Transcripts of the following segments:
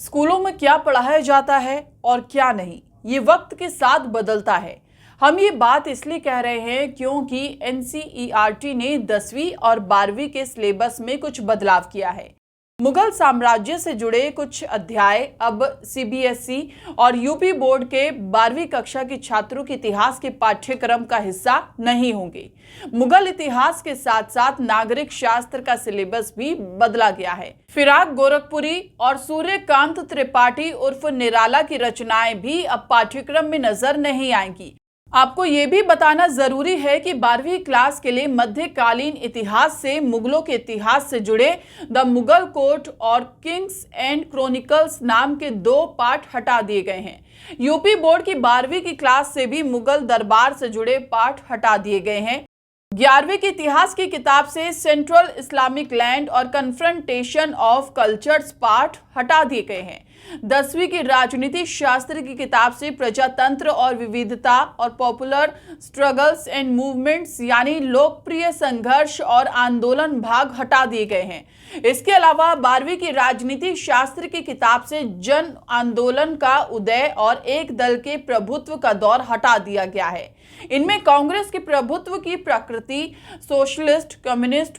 स्कूलों में क्या पढ़ाया जाता है और क्या नहीं, ये वक्त के साथ बदलता है। हम ये बात इसलिए कह रहे हैं क्योंकि एनसीईआरटी ने 10वीं और 12वीं के सिलेबस में कुछ बदलाव किया है। मुगल साम्राज्य से जुड़े कुछ अध्याय अब सीबीएसई और यूपी बोर्ड के 12वीं कक्षा के छात्रों के इतिहास के पाठ्यक्रम का हिस्सा नहीं होंगे। मुगल इतिहास के साथ साथ नागरिक शास्त्र का सिलेबस भी बदला गया है। फिराक गोरखपुरी और सूर्यकांत त्रिपाठी उर्फ निराला की रचनाएं भी अब पाठ्यक्रम में नजर नहीं आएंगी। आपको ये भी बताना जरूरी है कि 12वीं क्लास के लिए मध्यकालीन इतिहास से मुगलों के इतिहास से जुड़े द मुगल कोर्ट और किंग्स एंड क्रॉनिकल्स नाम के 2 पाठ हटा दिए गए हैं। यूपी बोर्ड की 12वीं की क्लास से भी मुगल दरबार से जुड़े पाठ हटा दिए गए हैं। 11वीं की इतिहास की किताब से सेंट्रल इस्लामिक लैंड और कन्फ्रंटेशन ऑफ कल्चर्स पाठ हटा दिए गए हैं। 10वीं की राजनीति शास्त्र की किताब से प्रजातंत्र और विविधता और पॉपुलर स्ट्रगल्स एंड मूवमेंट्स यानी लोकप्रिय संघर्ष और आंदोलन भाग हटा दिए गए हैं। इसके अलावा 12वीं की राजनीति शास्त्र की किताब से जन आंदोलन का उदय और एक दल के प्रभुत्व का दौर हटा दिया गया है। इनमें कांग्रेस के प्रभुत्व की प्रकृति, socialist, communist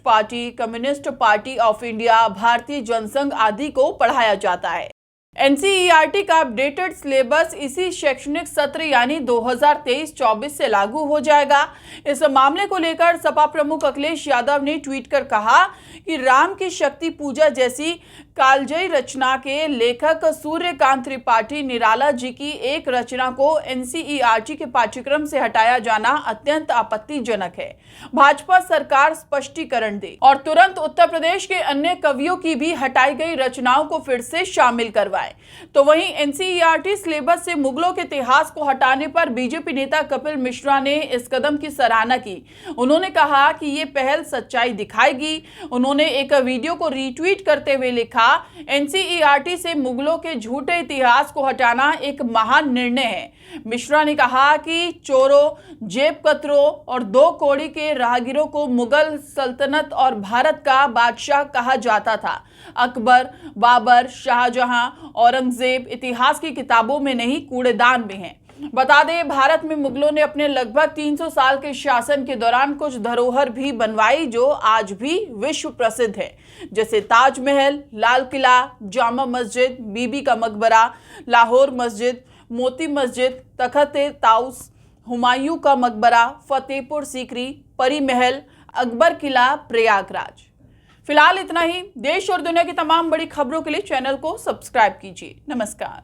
party of India, भारतीय जनसंघ आदि को पढ़ाया जाता है। एनसीईआरटी का अपडेटेड सिलेबस इसी शैक्षणिक सत्र यानी 2023-24 से लागू हो जाएगा। इस मामले को लेकर सपा प्रमुख अखिलेश यादव ने ट्वीट कर कहा कि राम की शक्ति पूजा जैसी कालजयी रचना के लेखक सूर्यकांत त्रिपाठी निराला जी की एक रचना को एनसीईआरटी के पाठ्यक्रम से हटाया जाना अत्यंत आपत्तिजनक है। भाजपा सरकार स्पष्टीकरण दे और तुरंत उत्तर प्रदेश के अन्य कवियों की भी हटाई गई रचनाओं को फिर से शामिल करवाए। तो वहीं एनसीईआरटी सिलेबस से मुगलों के इतिहास को हटाने पर बीजेपी नेता कपिल मिश्रा ने इस कदम की सराहना की। उन्होंने कहा कि ये पहल सच्चाई दिखाएगी। उन्होंने एक वीडियो को रीट्वीट करते हुए लिखा, एनसीईआरटी से मुगलों के झूठे इतिहास को हटाना एक महान निर्णय है। मिश्रा ने कहा कि चोरों, जेब कतरों और 2 कौड़ी के राहगीरों को मुगल सल्तनत और भारत का बादशाह कहा जाता था। अकबर, बाबर, शाहजहां, औरंगजेब इतिहास की किताबों में नहीं, कूड़ेदान में हैं। बता दें, भारत में मुगलों ने अपने लगभग 300 साल के शासन के दौरान कुछ धरोहर भी बनवाई जो आज भी विश्व प्रसिद्ध है, जैसे ताजमहल, लाल किला, जामा मस्जिद, बीबी का मकबरा, लाहौर मस्जिद, मोती मस्जिद, तख्त-ए-ताउस, हुमायूं का मकबरा, फतेहपुर सीकरी, परी महल, अकबर किला, प्रयागराज। फिलहाल इतना ही। देश और दुनिया की तमाम बड़ी खबरों के लिए चैनल को सब्सक्राइब कीजिए। नमस्कार।